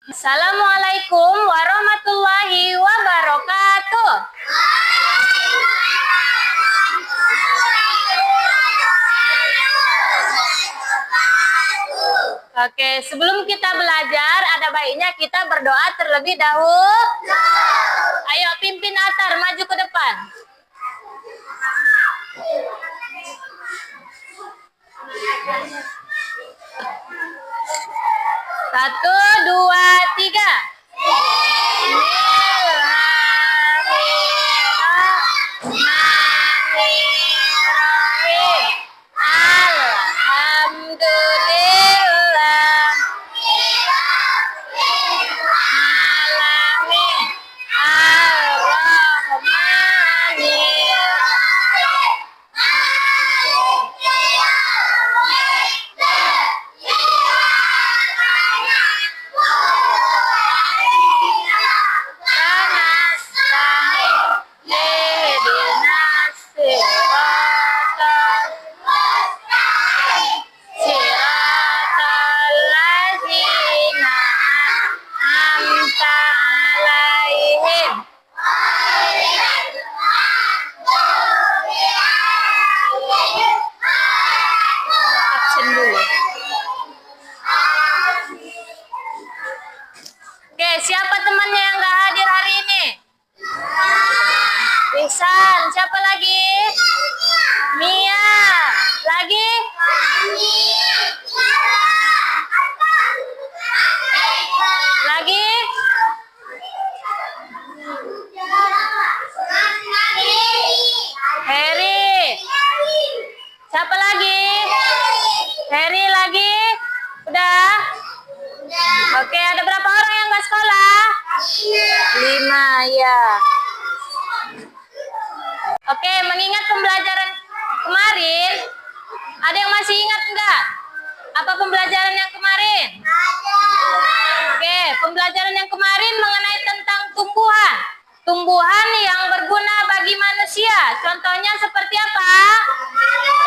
Assalamualaikum warahmatullahi wabarakatuh. Oke, sebelum kita belajar, ada baiknya kita berdoa terlebih dahulu. Ayo, pimpin Atar maju ke depan. Satu, dua, tiga. Bismillahirrahmanirrahim. Alhamdulillah. Alamin. Ar-Rahmanirrahim. Absen dulu. Oke, siapa temannya yang nggak hadir hari ini? Risan. Siapa lagi? Mia. Lagi? Lagi? Heri. Siapa lagi? Heri lagi? Udah? Oke, ada berapa orang yang nggak sekolah? 5, ya. Oke, mengingat pembelajaran kemarin, ada yang masih ingat enggak? Apa pembelajaran yang kemarin? Oke, pembelajaran yang kemarin mengenai tentang tumbuhan. Tumbuhan yang berguna bagi manusia. Contohnya seperti apa?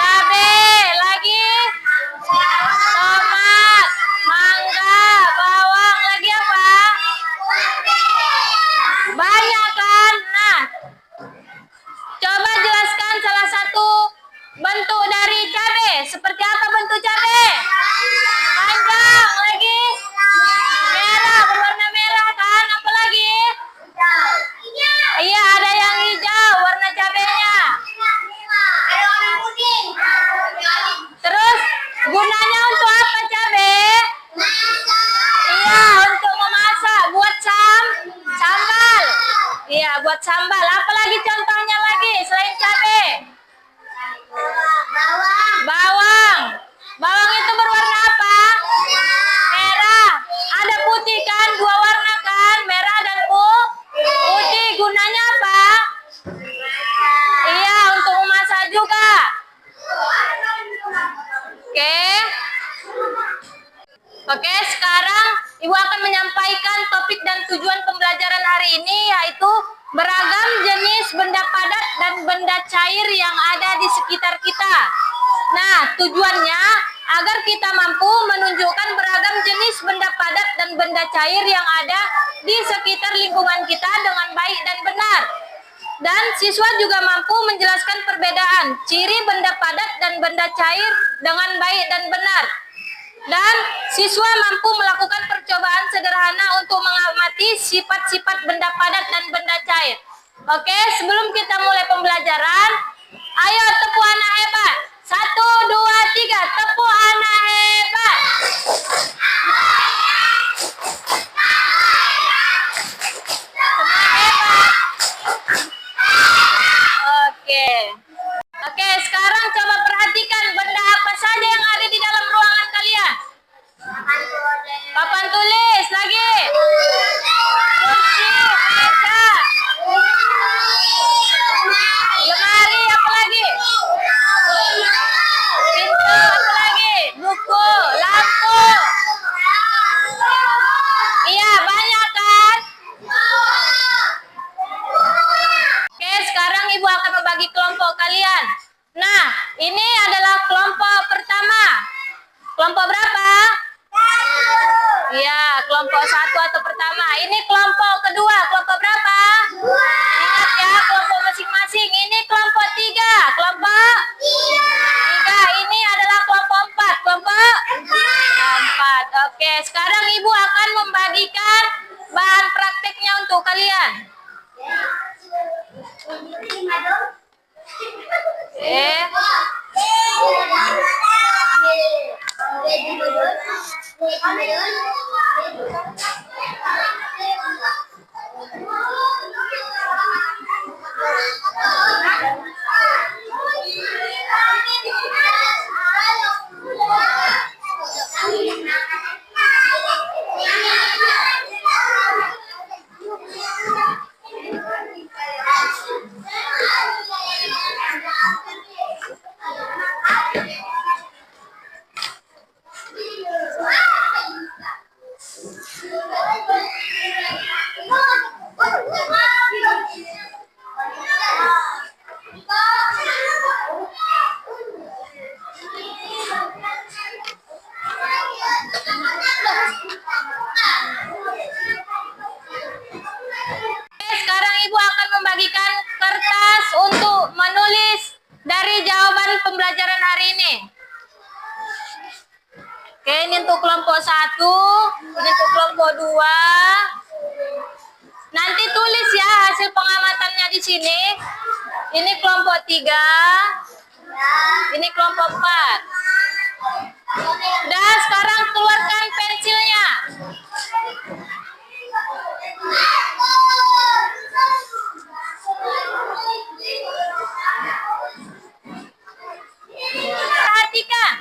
Cabai, lagi? Tomat, mangga, bawang, lagi apa? Banyak kan? Nah, coba jelaskan salah satu bentuk dari cabai. Seperti apa bentuk cabai? Panjang, lagi? Merah, berwarna merah kan? Apa lagi? Iya, ada yang hijau warna cabainya. Terus gunanya untuk apa cabai? Iya, untuk memasak, buat sambal. Iya, buat sambal. Apa lagi contohnya lagi selain cabai? Bawang. Bawang itu berwarna apa? Merah. Ada putih kan? 2 warna kan? Merah dan putih. Gunanya apa? Iya, untuk memasak juga. Oke, sekarang Ibu akan menyampaikan topik dan tujuan pembelajaran hari ini, yaitu beragam jenis benda padat dan benda cair yang ada di sekitar kita. Nah, tujuannya agar kita mampu menunjukkan beragam jenis benda padat dan benda cair yang ada di sekitar lingkungan kita dengan baik dan benar. Dan siswa juga mampu menjelaskan perbedaan ciri benda padat dan benda cair dengan baik dan benar. Dan siswa mampu melakukan percobaan sederhana untuk mengamati sifat-sifat benda padat dan benda cair. Oke, sebelum kita mulai pembelajaran, ayo tepuk anak hebat. 1, 2, 3, tepuk anak hebat. Oke, sekarang coba perhatikan benda apa saja yang ada di dalam ruangan kalian. Papan tulis, lagi? Kursi, meja, lemari, apa lagi? Pintu, apa lagi? Buku, lampu. Iya, banyak kan? Oke, sekarang Ibu akan membagi kelompok kalian. Nah, ini adalah kelompok pertama. Kelompok berapa? Ya, kelompok satu atau pertama. Ini kelompok kedua. Kelompok berapa? Ingat ya, kelompok masing-masing. Ini kelompok tiga. Kelompok tiga. Ini adalah kelompok empat. Kelompok empat. Oke, sekarang Ibu akan membagikan bahan prakteknya untuk kalian. Sekarang Ibu akan membagikan kertas untuk menulis dari jawaban pembelajaran hari ini. Oke, ini untuk kelompok 1, ini untuk kelompok 2. Nanti tulis ya hasil pengamatannya di sini. Ini kelompok 3, ini kelompok 4. Dan sekarang keluarkan pensilnya. Perhatikan.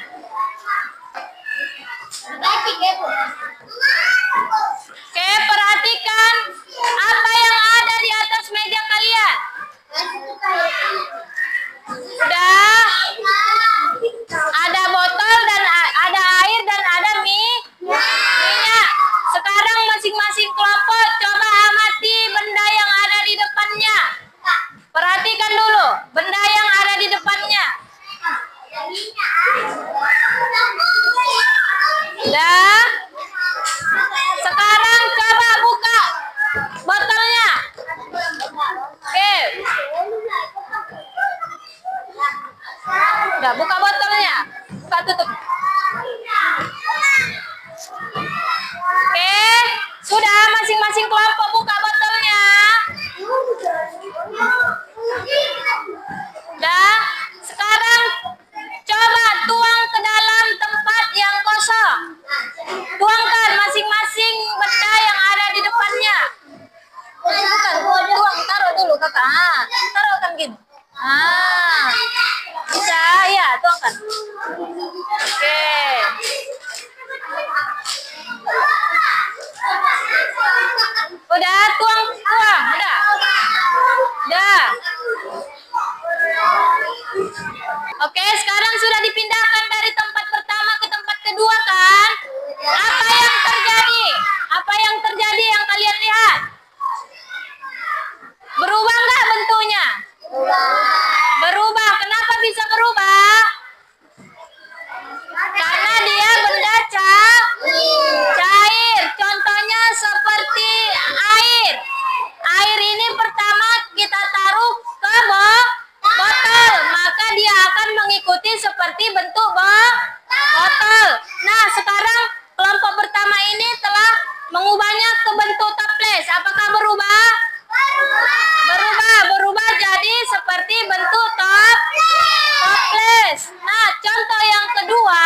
Oke, perhatikan apa yang ada di atas meja kalian. Sudah ada botol dan ada air dan ada minyak. Sekarang masing-masing kelompok coba amati benda yang ada di depannya. Perhatikan dulu benda yang ada di depannya. Sudah. Sekarang coba buka botolnya. Oke. Udah, buka botolnya. Buka tutup. Oke. Sudah, masing-masing kelompok buka botolnya. Udah. Sekarang coba tuang ke dalam tempat yang kosong. Tuangkan masing-masing benda yang ada di depannya. Bukan, tuang, taruh dulu kakak. Taruhkan gitu. Bisa, ya, tuangkan. Oke. Udah, tuang, udah. Udah. Oke, sekarang sudah dipindahkan dari tempat pertama ke tempat kedua kan? Apa yang terjadi? Apa yang terjadi yang kalian lihat? Berubah nggak bentuknya? Berubah. Kenapa bisa berubah? Karena dia benda cair. Contohnya seperti air. Air ini pertama kita taruh ke botol, maka dia akan mengikuti seperti bentuk botol. Nah, sekarang kelompok pertama ini telah mengubahnya ke bentuk toples. Apakah berubah? Berubah jadi seperti bentuk toples. Nah, contoh yang kedua,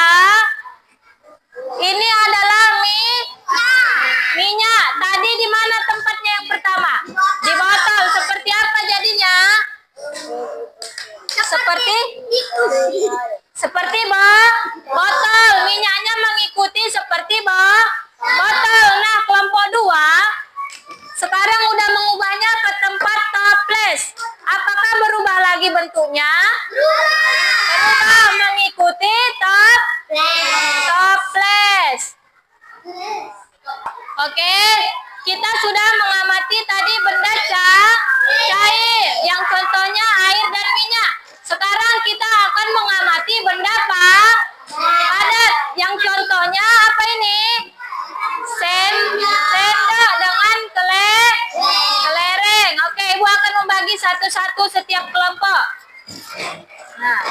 ini adalah minyak. Tadi di mana tempatnya yang pertama? Di botol. Seperti apa jadinya? Seperti botol. Minyaknya mengikuti seperti botol. Nah, kelompok 2 sekarang udah mengubahnya ke tempat toples. Apakah berubah lagi bentuknya? Berubah mengikuti toples. Oke, kita sudah mengamati tadi benda cair yang contohnya air dan minyak. Sekarang kita akan mengamati benda padat yang contohnya apa ini? satu-satu setiap kelompok. Nah,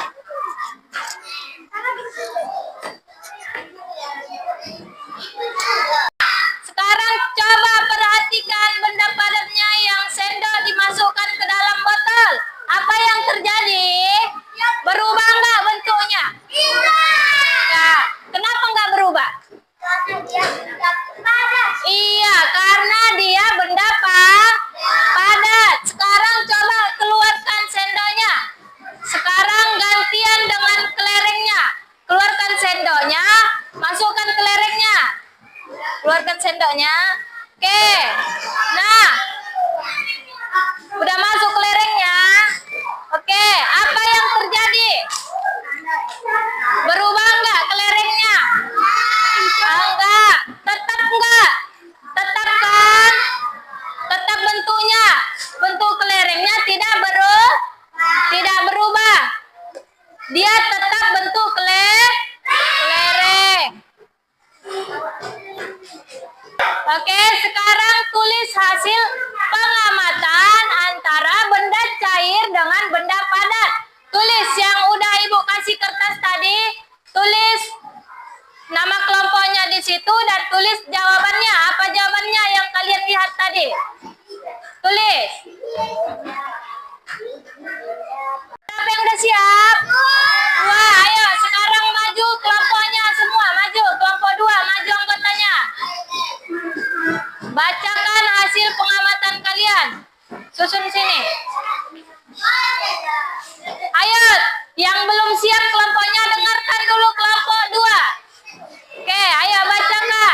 sekarang coba perhatikan benda padatnya yang sendok dimasukkan ke dalam botol. Apa yang terjadi? Berubah nggak bentuknya? Nah, kenapa nggak berubah? Iya, karena dia benda padat. Sekarang coba keluarkan sendoknya. Sekarang gantian dengan kelerengnya. Keluarkan sendoknya, masukkan kelerengnya. Keluarkan sendoknya. Oke. Nah, udah masuk kelerengnya. Oke, apa yang terjadi? Berubah enggak kelerengnya? Enggak. Tetap enggak? Tetap kan? Tetap bentuknya. Bentuk kelerengnya tidak berubah. Dia tetap bentuk kelereng. Oke, sekarang tulis hasil pengamatan antara benda cair dengan benda padat. Tulis yang udah Ibu kasih kertas tadi, tulis nama kelompoknya di situ dan tulis jawabannya. Apa jawabannya yang kalian lihat tadi? Tulis. Siapa yang udah siap? Wah, ayo sekarang maju kelompoknya semua. Maju, kelompok 2, maju anggotanya. Bacakan hasil pengamatan kalian. Susun sini. Ayo, yang belum siap kelompoknya dengarkan dulu kelompok 2. Oke, ayo bacakan.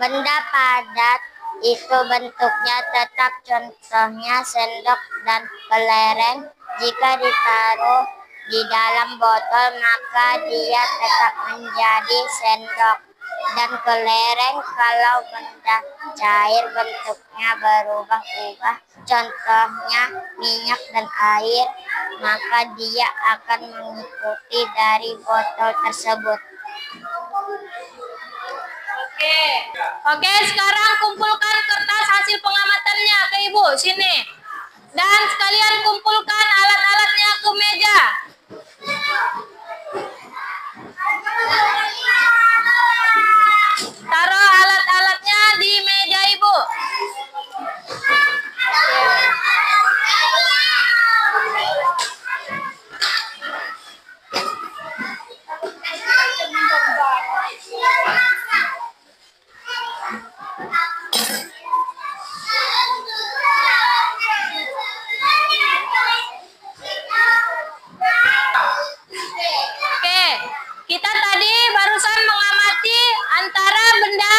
Benda padat itu bentuknya tetap, contohnya sendok dan kelereng. Jika ditaruh di dalam botol maka dia tetap menjadi sendok dan kelereng. Kalau benda cair bentuknya berubah-ubah, contohnya minyak dan air, maka dia akan mengikuti dari botol tersebut. Oke, sekarang kumpulkan kertas hasil pengamatannya ke Ibu sini. Dan sekalian kumpulkan alat-alatnya ke meja. Taruh alat-alatnya di meja Ibu. Oke, kita tadi barusan mengamati antara benda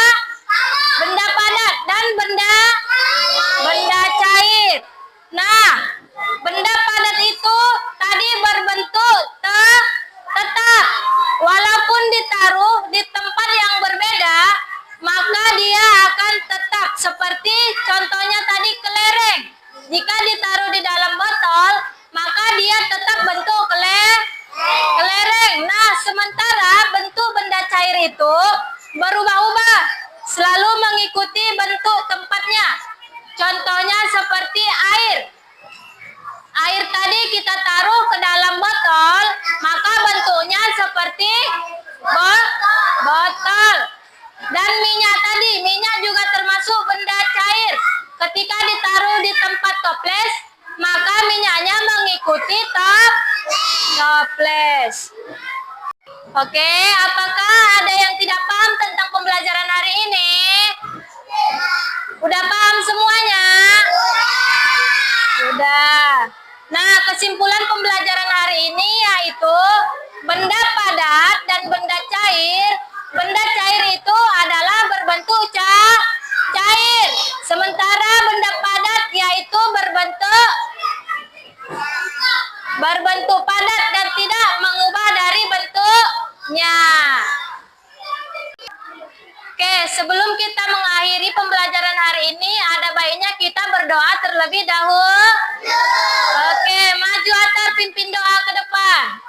padat dan benda cair. Nah, benda padat itu tadi berbentuk tetap. Walaupun ditaruh di tempat yang berbeda, maka dia akan tetap. Seperti contohnya tadi kelereng. Jika ditaruh di dalam botol, maka dia tetap bentuk kelereng. Nah, sementara bentuk benda cair itu berubah-ubah, selalu mengikuti bentuk tempatnya. Contohnya seperti air. Air tadi kita taruh ke dalam botol, maka bentuknya seperti botol. Dan minyak tadi, minyak juga termasuk benda cair. Ketika ditaruh di tempat toples, maka minyaknya mengikuti toples. Oke, apakah ada yang tidak paham tentang pembelajaran hari ini? Udah paham semuanya? Udah. Nah, kesimpulan pembelajaran hari ini yaitu benda padat dan benda cair. Benda cair itu adalah berbentuk cair. Sementara benda padat yaitu berbentuk padat dan tidak mengubah dari bentuknya. Oke, sebelum kita mengakhiri pembelajaran hari ini, ada baiknya kita berdoa terlebih dahulu. Oke, maju Atar, pimpin doa ke depan.